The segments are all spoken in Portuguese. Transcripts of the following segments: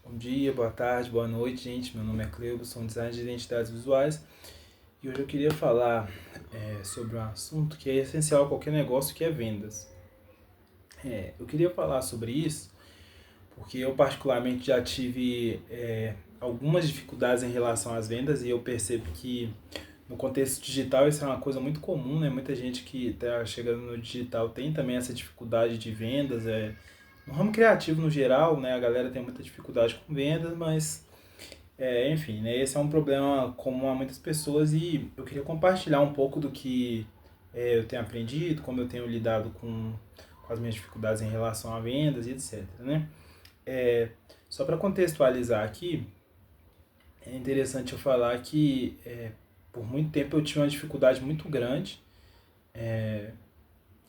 Bom dia, boa tarde, boa noite, gente. Meu nome é Cleubo, sou um designer de identidades visuais e hoje eu queria falar sobre um assunto que é essencial a qualquer negócio, que é vendas. Eu queria falar sobre isso porque eu particularmente já tive algumas dificuldades em relação às vendas e eu percebo que no contexto digital isso é uma coisa muito comum, né? Muita gente que está chegando no digital tem também essa dificuldade de vendas. No ramo criativo no geral, né, a galera tem muita dificuldade com vendas, mas enfim, né, esse é um problema comum a muitas pessoas e eu queria compartilhar um pouco do que eu tenho aprendido, como eu tenho lidado com as minhas dificuldades em relação a vendas e etc, né? É, Só para contextualizar aqui, é interessante eu falar que por muito tempo eu tinha uma dificuldade muito grande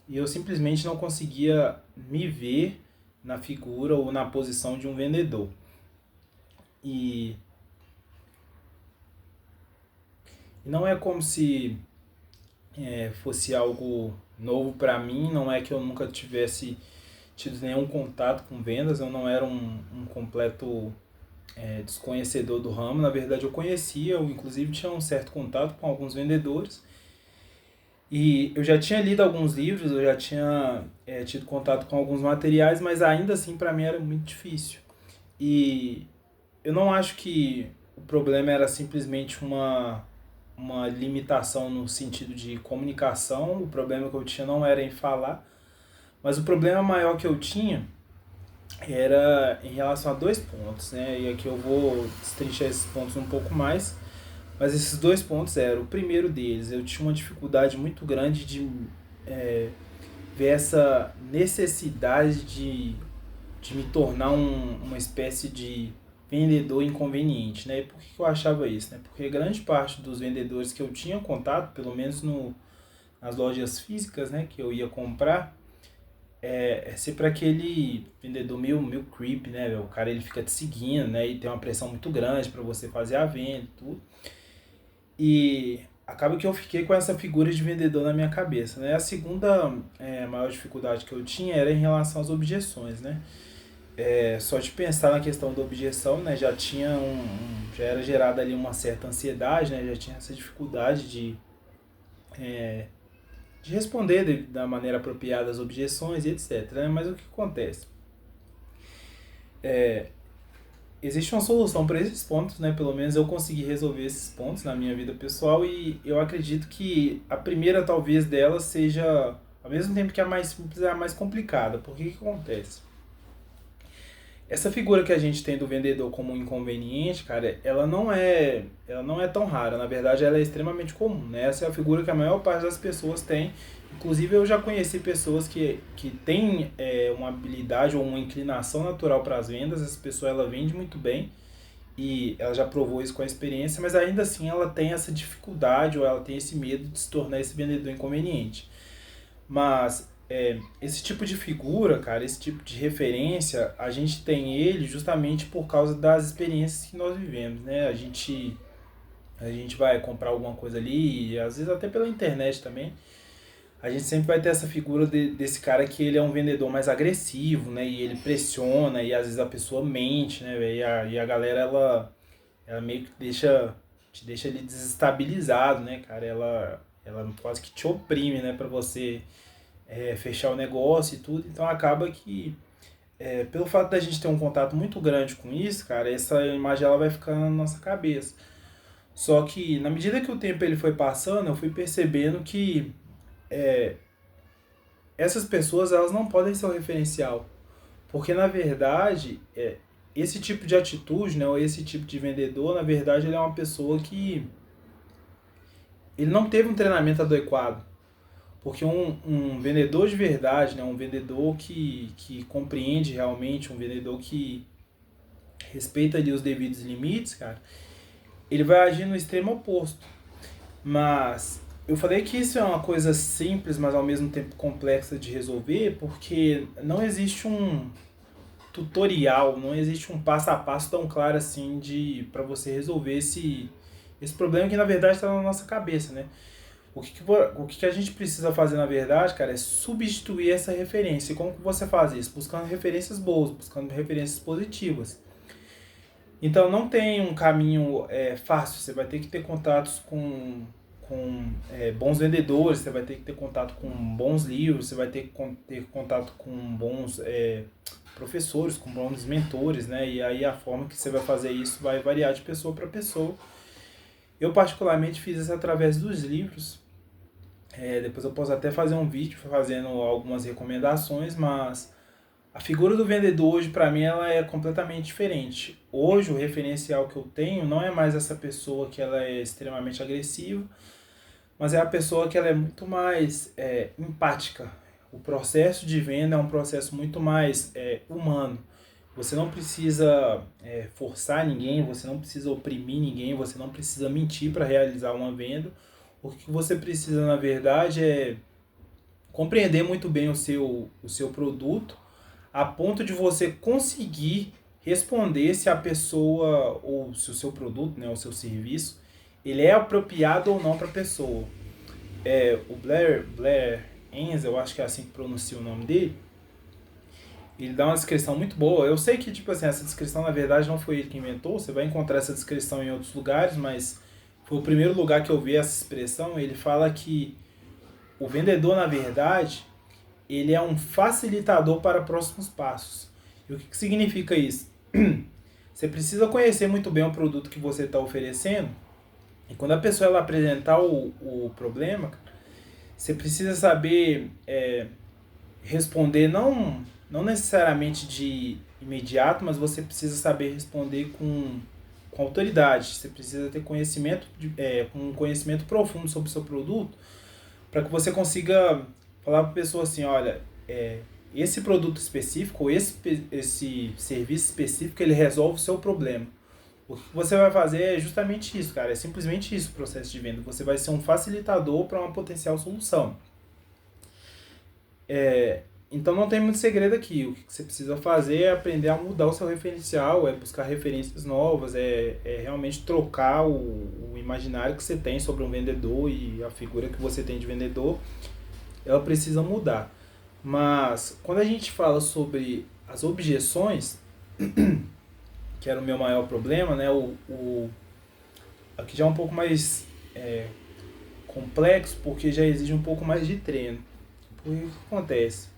e eu simplesmente não conseguia me ver na figura ou na posição de um vendedor. E não é como se fosse algo novo para mim, não é que eu nunca tivesse tido nenhum contato com vendas, eu não era um completo desconhecedor do ramo, na verdade eu conhecia, eu inclusive tinha um certo contato com alguns vendedores, e eu já tinha lido alguns livros, eu já tinha tido contato com alguns materiais, mas ainda assim para mim era muito difícil. E eu não acho que o problema era simplesmente uma limitação no sentido de comunicação, o problema que eu tinha não era em falar, mas o problema maior que eu tinha era em relação a dois pontos, né? E aqui eu vou destrinchar esses pontos um pouco mais, mas esses dois pontos eram: o primeiro deles, eu tinha uma dificuldade muito grande de ver essa necessidade de me tornar uma espécie de vendedor inconveniente, né? E por que eu achava isso, né? Porque grande parte dos vendedores que eu tinha contato, pelo menos nas lojas físicas, né, que eu ia comprar, é sempre aquele vendedor meio creep, né? O cara ele fica te seguindo, né? E tem uma pressão muito grande para você fazer a venda e tudo. E acaba que eu fiquei com essa figura de vendedor na minha cabeça, né? A segunda maior dificuldade que eu tinha era em relação às objeções, né? Só de pensar na questão da objeção, né, já era gerada ali uma certa ansiedade, né, já tinha essa dificuldade de responder da maneira apropriada às objeções e etc, né? Mas o que acontece? Existe uma solução para esses pontos, né? Pelo menos eu consegui resolver esses pontos na minha vida pessoal e eu acredito que a primeira talvez delas seja, ao mesmo tempo que a mais simples, é a mais complicada. Por que acontece? Essa figura que a gente tem do vendedor como um inconveniente, cara, ela não é tão rara. Na verdade, ela é extremamente comum, né? Essa é a figura que a maior parte das pessoas tem. Inclusive, eu já conheci pessoas que têm uma habilidade ou uma inclinação natural para as vendas. Essa pessoa, ela vende muito bem e ela já provou isso com a experiência, mas ainda assim ela tem essa dificuldade ou ela tem esse medo de se tornar esse vendedor inconveniente. Mas esse tipo de figura, cara, esse tipo de referência, a gente tem ele justamente por causa das experiências que nós vivemos, né? A gente vai comprar alguma coisa ali, e às vezes até pela internet também, a gente sempre vai ter essa figura desse cara que ele é um vendedor mais agressivo, né? E ele pressiona, e às vezes a pessoa mente, né? E a galera, ela meio que te deixa ali desestabilizado, né, cara? Ela quase que te oprime, né? Pra você fechar o negócio e tudo. Então acaba que, pelo fato da gente ter um contato muito grande com isso, cara, essa imagem ela vai ficando na nossa cabeça. Só que na medida que o tempo ele foi passando, eu fui percebendo que essas pessoas elas não podem ser o referencial. Porque na verdade, esse tipo de atitude, né, ou esse tipo de vendedor, na verdade, ele é uma pessoa que ele não teve um treinamento adequado. Porque um vendedor de verdade, né, um vendedor que compreende realmente, um vendedor que respeita ali os devidos limites, cara, ele vai agir no extremo oposto. Mas eu falei que isso é uma coisa simples, mas ao mesmo tempo complexa de resolver, porque não existe um tutorial, não existe um passo a passo tão claro assim de para você resolver esse problema que na verdade está na nossa cabeça, né? O que a gente precisa fazer, na verdade, cara, é substituir essa referência. E como que você faz isso? Buscando referências boas, buscando referências positivas. Então não tem um caminho fácil, você vai ter que ter contatos com bons vendedores, você vai ter que ter contato com bons livros, você vai ter que ter contato com bons professores, com bons mentores, né? E aí a forma que você vai fazer isso vai variar de pessoa para pessoa. Eu particularmente fiz isso através dos livros. Depois eu posso até fazer um vídeo fazendo algumas recomendações, mas a figura do vendedor hoje, para mim, ela é completamente diferente. Hoje, o referencial que eu tenho não é mais essa pessoa que ela é extremamente agressiva, mas é a pessoa que ela é muito mais empática. O processo de venda é um processo muito mais humano. Você não precisa forçar ninguém, você não precisa oprimir ninguém, você não precisa mentir para realizar uma venda. O que você precisa, na verdade, é compreender muito bem o seu produto, a ponto de você conseguir responder se a pessoa, ou se o seu produto, né, o seu serviço, ele é apropriado ou não para a pessoa. O Blair Enns, eu acho que é assim que pronuncia o nome dele, ele dá uma descrição muito boa. Eu sei que, tipo assim, essa descrição na verdade não foi ele que inventou, você vai encontrar essa descrição em outros lugares, mas foi o primeiro lugar que eu vi essa expressão. Ele fala que o vendedor, na verdade, ele é um facilitador para próximos passos. E o que significa isso? Você precisa conhecer muito bem o produto que você está oferecendo, e quando a pessoa ela apresentar o problema, você precisa saber responder, não necessariamente de imediato, mas você precisa saber responder com autoridade. Você precisa ter um conhecimento profundo sobre o seu produto, para que você consiga falar para a pessoa assim, olha, esse produto específico, ou esse serviço específico, ele resolve o seu problema. O que você vai fazer é justamente isso, cara. É simplesmente isso o processo de venda. Você vai ser um facilitador para uma potencial solução. Então não tem muito segredo aqui. O que você precisa fazer é aprender a mudar o seu referencial, é buscar referências novas, é realmente trocar o imaginário que você tem sobre um vendedor, e a figura que você tem de vendedor, ela precisa mudar. Mas quando a gente fala sobre as objeções, que era o meu maior problema, né? Aqui já é um pouco mais complexo, porque já exige um pouco mais de treino. Por que acontece?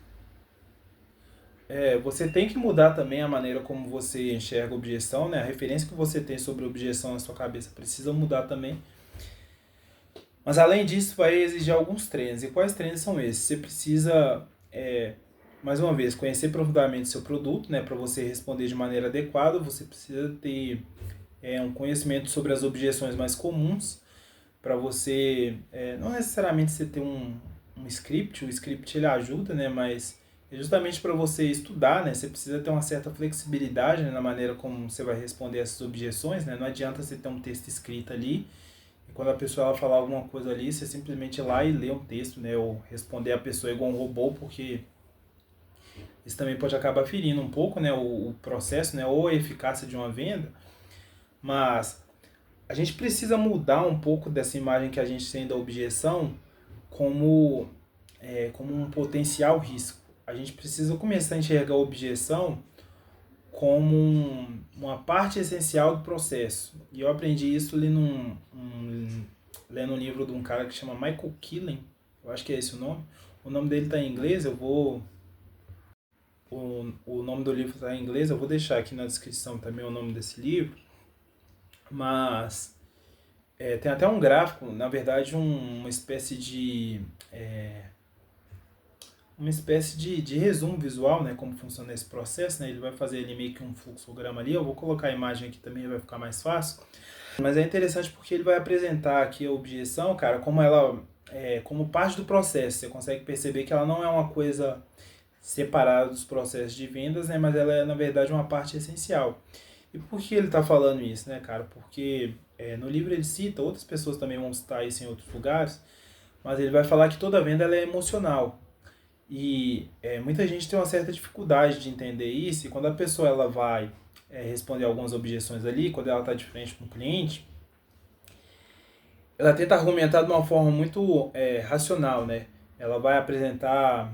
Você tem que mudar também a maneira como você enxerga a objeção, né? A referência que você tem sobre a objeção na sua cabeça precisa mudar também. Mas além disso, vai exigir alguns treinos. E quais treinos são esses? Você precisa, mais uma vez, conhecer profundamente o seu produto, né? Para você responder de maneira adequada, você precisa ter um conhecimento sobre as objeções mais comuns, para você, não necessariamente você ter um script, o script ele ajuda, né? Mas é justamente para você estudar, né? Você precisa ter uma certa flexibilidade, né, na maneira como você vai responder essas objeções, né? Não adianta você ter um texto escrito ali, e quando a pessoa ela falar alguma coisa ali, você simplesmente ir lá e ler um texto, né? Ou responder a pessoa igual um robô, porque isso também pode acabar ferindo um pouco, né? O processo, né? Ou a eficácia de uma venda. Mas a gente precisa mudar um pouco dessa imagem que a gente tem da objeção como, como um potencial risco. A gente precisa começar a enxergar a objeção como uma parte essencial do processo. E eu aprendi isso lendo um livro de um cara que chama Michael Killen, eu acho que é esse o nome. O nome dele está em inglês, o nome do livro está em inglês, eu vou deixar aqui na descrição também o nome desse livro. Mas tem até um gráfico, na verdade uma espécie de resumo visual, né, como funciona esse processo, né, ele vai fazer ali meio que um fluxograma ali, eu vou colocar a imagem aqui também, vai ficar mais fácil, mas é interessante porque ele vai apresentar aqui a objeção, cara, como ela como parte do processo. Você consegue perceber que ela não é uma coisa separada dos processos de vendas, né, mas ela é na verdade uma parte essencial. E por que ele está falando isso, né, cara? Porque no livro ele cita, outras pessoas também vão citar isso em outros lugares, mas ele vai falar que toda venda ela é emocional. E muita gente tem uma certa dificuldade de entender isso, e quando a pessoa ela vai responder algumas objeções ali, quando ela está de frente com o cliente, ela tenta argumentar de uma forma muito racional, né? Ela vai apresentar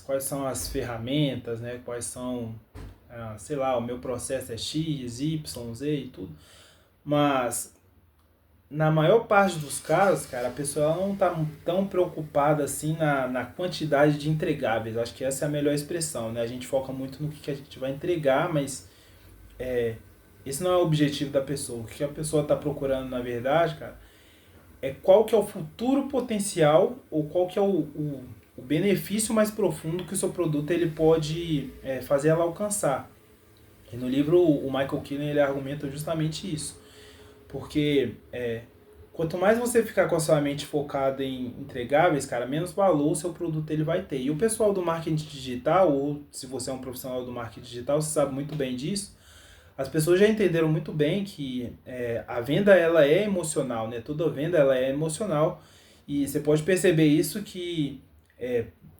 quais são as ferramentas, né? Quais são sei lá, o meu processo é X, Y, Z e tudo. Mas na maior parte dos casos, cara, a pessoa ela não tá tão preocupada assim na quantidade de entregáveis. Acho que essa é a melhor expressão, né? A gente foca muito no que a gente vai entregar, mas esse não é o objetivo da pessoa. O que a pessoa está procurando, na verdade, cara, é qual que é o futuro potencial ou qual que é o benefício mais profundo que o seu produto ele pode fazer ela alcançar. E no livro o Michael Killen ele argumenta justamente isso. Porque quanto mais você ficar com a sua mente focada em entregáveis, cara, menos valor o seu produto ele vai ter. E o pessoal do marketing digital, ou se você é um profissional do marketing digital, você sabe muito bem disso, as pessoas já entenderam muito bem que a venda ela é emocional, né? Toda venda ela é emocional e você pode perceber isso que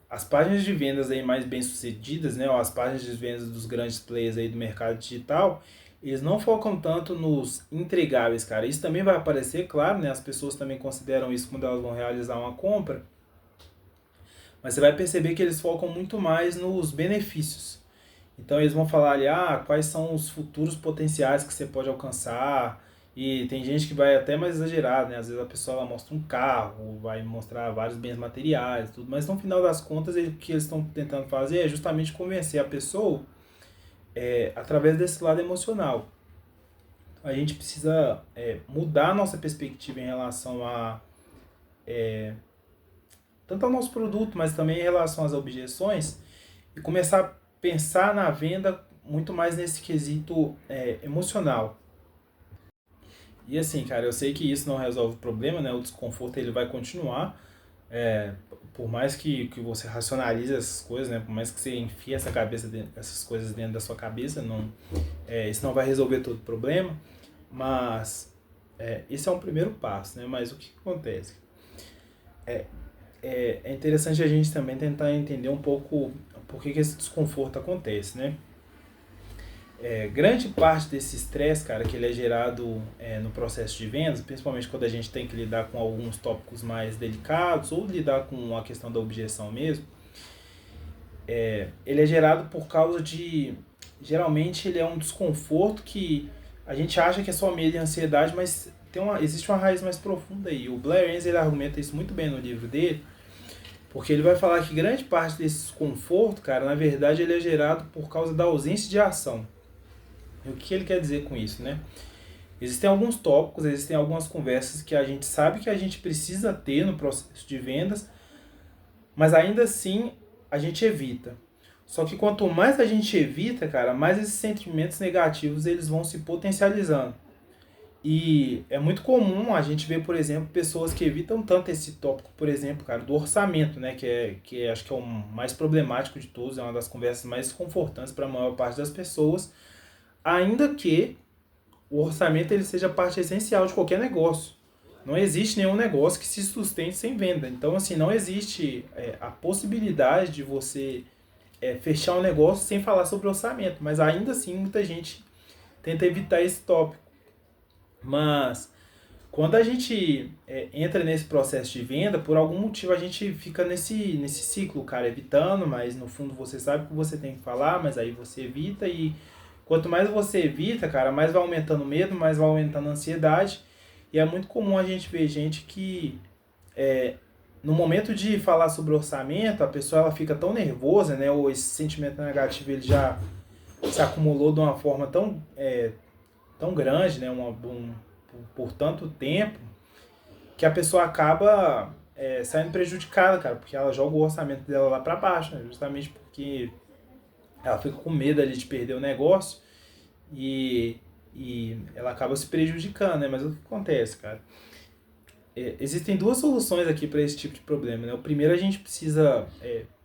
as páginas de vendas aí mais bem sucedidas, né? Ou as páginas de vendas dos grandes players aí do mercado digital, eles não focam tanto nos entregáveis, cara. Isso também vai aparecer, claro, né? As pessoas também consideram isso quando elas vão realizar uma compra, mas você vai perceber que eles focam muito mais nos benefícios. Então eles vão falar ali, quais são os futuros potenciais que você pode alcançar. E tem gente que vai até mais exagerado, né? Às vezes a pessoa ela mostra um carro, vai mostrar vários bens materiais, tudo. Mas no final das contas, o que eles estão tentando fazer é justamente convencer a pessoa através desse lado emocional. A gente precisa mudar a nossa perspectiva em relação a tanto ao nosso produto, mas também em relação às objeções e começar a pensar na venda muito mais nesse quesito emocional. E assim, cara, eu sei que isso não resolve o problema, né? O desconforto ele vai continuar. Por mais que você racionalize essas coisas, né? Por mais que você enfie essas coisas dentro da sua cabeça, isso não vai resolver todo o problema. Mas esse é um primeiro passo, né? Mas o que acontece? É interessante a gente também tentar entender um pouco por que esse desconforto acontece, né? Grande parte desse estresse, cara, que ele é gerado no processo de vendas, principalmente quando a gente tem que lidar com alguns tópicos mais delicados ou lidar com a questão da objeção mesmo, ele é gerado por causa de... Geralmente ele é um desconforto que a gente acha que é só medo e ansiedade, mas existe uma raiz mais profunda aí. O Blair Enns ele argumenta isso muito bem no livro dele, porque ele vai falar que grande parte desse desconforto, cara, na verdade ele é gerado por causa da ausência de ação. E o que ele quer dizer com isso, né? Existem alguns tópicos, existem algumas conversas que a gente sabe que a gente precisa ter no processo de vendas, mas ainda assim a gente evita. Só que quanto mais a gente evita, cara, mais esses sentimentos negativos eles vão se potencializando. E é muito comum a gente ver, por exemplo, pessoas que evitam tanto esse tópico, por exemplo, cara, do orçamento, né, que acho que é o mais problemático de todos, é uma das conversas mais desconfortantes para a maior parte das pessoas, ainda que o orçamento ele seja parte essencial de qualquer negócio. Não existe nenhum negócio que se sustente sem venda. Então, assim, não existe a possibilidade de você fechar um negócio sem falar sobre orçamento. Mas ainda assim, muita gente tenta evitar esse tópico. Mas quando a gente entra nesse processo de venda, por algum motivo a gente fica nesse ciclo, cara, evitando, mas no fundo você sabe que você tem que falar, mas aí você evita e quanto mais você evita, cara, mais vai aumentando o medo, mais vai aumentando a ansiedade. E é muito comum a gente ver gente que no momento de falar sobre orçamento, a pessoa ela fica tão nervosa, né, ou esse sentimento negativo ele já se acumulou de uma forma tão grande, né, por tanto tempo, que a pessoa acaba saindo prejudicada, cara, porque ela joga o orçamento dela lá para baixo, né, justamente porque ela fica com medo ali de perder o negócio e ela acaba se prejudicando, né? Mas o que acontece, cara? Existem duas soluções aqui para esse tipo de problema, né? O primeiro, a gente precisa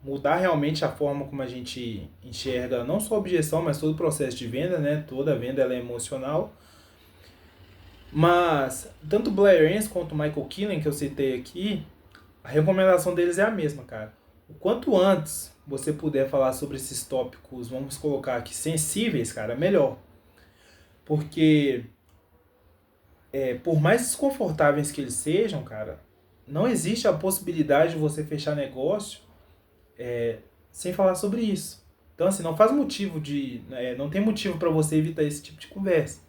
mudar realmente a forma como a gente enxerga não só a objeção, mas todo o processo de venda, né? Toda venda ela é emocional. Mas tanto o Blair Enns quanto o Michael Killen, que eu citei aqui, a recomendação deles é a mesma, cara. O quanto antes você puder falar sobre esses tópicos, vamos colocar aqui, sensíveis, cara, melhor. Porque por mais desconfortáveis que eles sejam, cara, não existe a possibilidade de você fechar negócio sem falar sobre isso. Então, assim, não faz motivo não tem motivo para você evitar esse tipo de conversa.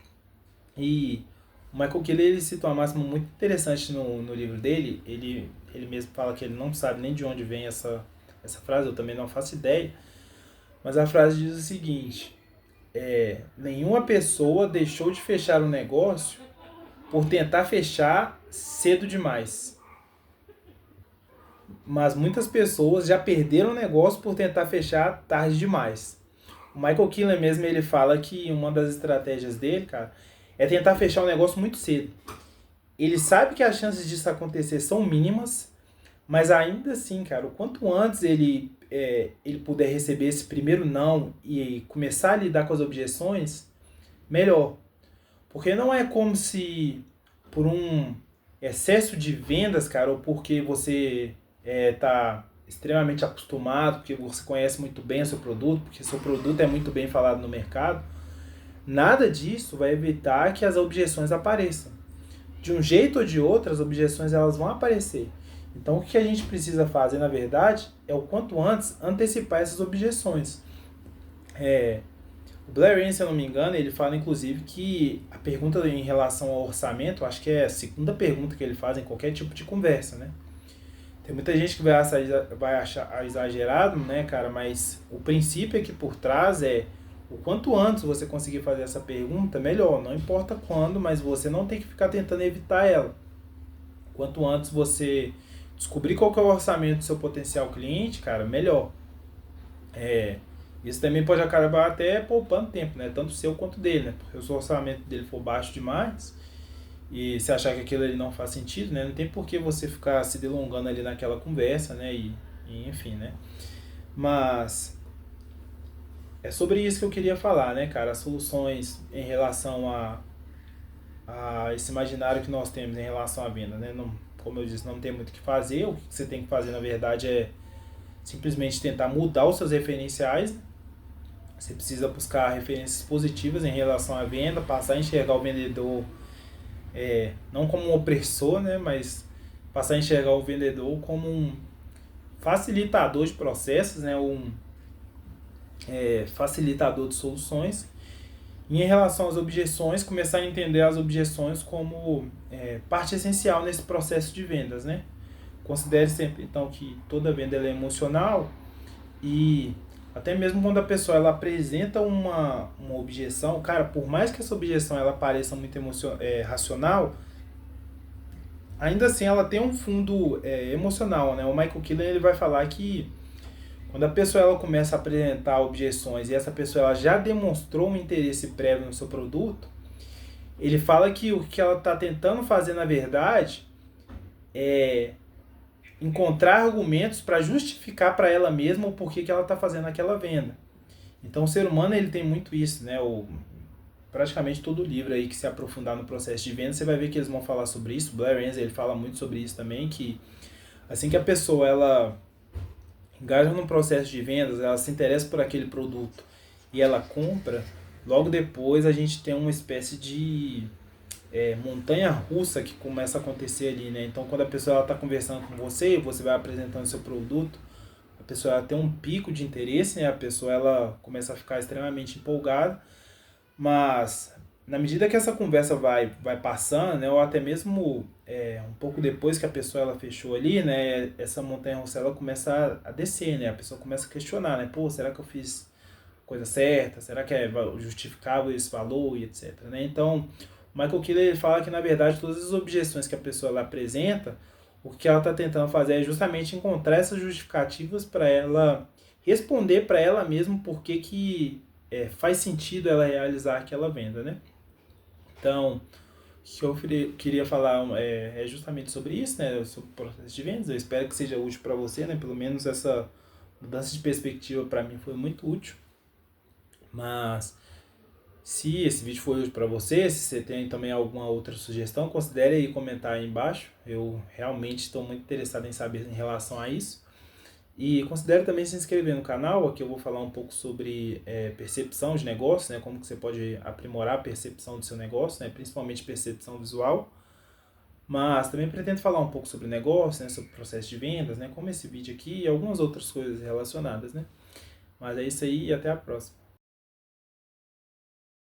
E o Michael Keeler, ele cita uma máxima muito interessante no livro dele. Ele mesmo fala que ele não sabe nem de onde vem essa frase, eu também não faço ideia. Mas a frase diz o seguinte: nenhuma pessoa deixou de fechar um negócio por tentar fechar cedo demais. Mas muitas pessoas já perderam o negócio por tentar fechar tarde demais. O Michael Keeler mesmo, ele fala que uma das estratégias dele, cara, é tentar fechar o negócio muito cedo. Ele sabe que as chances disso acontecer são mínimas, mas ainda assim, cara, o quanto antes ele puder receber esse primeiro não e começar a lidar com as objeções, melhor. Porque não é como se por um excesso de vendas, cara, ou porque você tá extremamente acostumado, porque você conhece muito bem o seu produto, porque seu produto é muito bem falado no mercado, nada disso vai evitar que as objeções apareçam. De um jeito ou de outro, as objeções elas vão aparecer. Então, o que a gente precisa fazer, na verdade, é o quanto antes antecipar essas objeções. O Blair Enns, se eu não me engano, ele fala, inclusive, que a pergunta em relação ao orçamento, acho que é a segunda pergunta que ele faz em qualquer tipo de conversa, né? Tem muita gente que vai achar exagerado, né, cara? Mas o princípio aqui por trás é o quanto antes você conseguir fazer essa pergunta, melhor. Não importa quando, mas você não tem que ficar tentando evitar ela. Quanto antes você descobrir qual que é o orçamento do seu potencial cliente, cara, melhor. Isso também pode acabar até poupando tempo, né? Tanto seu quanto dele, né? Porque se o orçamento dele for baixo demais e se achar que aquilo ali não faz sentido, né? Não tem por que você ficar se delongando ali naquela conversa, né? E enfim, né? Mas é sobre isso que eu queria falar, né, cara? As soluções em relação a esse imaginário que nós temos em relação à venda, né? Não, como eu disse, não tem muito o que fazer. O que você tem que fazer, na verdade, é simplesmente tentar mudar os seus referenciais. Você precisa buscar referências positivas em relação à venda, passar a enxergar o vendedor não como um opressor, né, mas passar a enxergar o vendedor como um facilitador de processos, né, facilitador de soluções. E em relação às objeções, começar a entender as objeções como parte essencial nesse processo de vendas, né? Considere sempre, então, que toda venda ela é emocional e até mesmo quando a pessoa ela apresenta uma objeção, cara, por mais que essa objeção ela pareça muito racional, ainda assim ela tem um fundo emocional, né? O Michael Keeler ele vai falar que quando a pessoa ela começa a apresentar objeções e essa pessoa ela já demonstrou um interesse prévio no seu produto, ele fala que o que ela está tentando fazer na verdade é encontrar argumentos para justificar para ela mesma o porquê que ela está fazendo aquela venda. Então o ser humano ele tem muito isso, né? Praticamente todo livro aí que se aprofundar no processo de venda, você vai ver que eles vão falar sobre isso. O Blair Enns ele fala muito sobre isso também, que assim que a pessoa ela engaja no processo de vendas, ela se interessa por aquele produto e ela compra, logo depois a gente tem uma espécie de montanha russa que começa a acontecer ali, né? Então quando a pessoa está conversando com você, você vai apresentando seu produto, a pessoa ela tem um pico de interesse, né? A pessoa ela começa a ficar extremamente empolgada, mas na medida que essa conversa vai passando, né? Ou até mesmo um pouco depois que a pessoa ela fechou ali, né? Essa montanha russa ela começa a descer, né? A pessoa começa a questionar, né? Pô, será que eu fiz coisa certa? Será que é justificável esse valor e etc, né? Então Michael Keeler ele fala que, na verdade, todas as objeções que a pessoa ela apresenta, o que ela está tentando fazer é justamente encontrar essas justificativas para ela responder para ela mesma por que faz sentido ela realizar aquela venda, né? Então, o que eu queria falar é justamente sobre isso, né? Sobre o processo de vendas. Eu espero que seja útil para você, né? Pelo menos essa mudança de perspectiva para mim foi muito útil. Mas se esse vídeo foi útil para você, se você tem também alguma outra sugestão, considere aí comentar aí embaixo. Eu realmente estou muito interessado em saber em relação a isso. E considere também se inscrever no canal, aqui eu vou falar um pouco sobre percepção de negócio, né? Como que você pode aprimorar a percepção do seu negócio, né? Principalmente percepção visual. Mas também pretendo falar um pouco sobre negócio, né? Sobre processo de vendas, né? Como esse vídeo aqui e algumas outras coisas relacionadas, né? Mas é isso aí e até a próxima.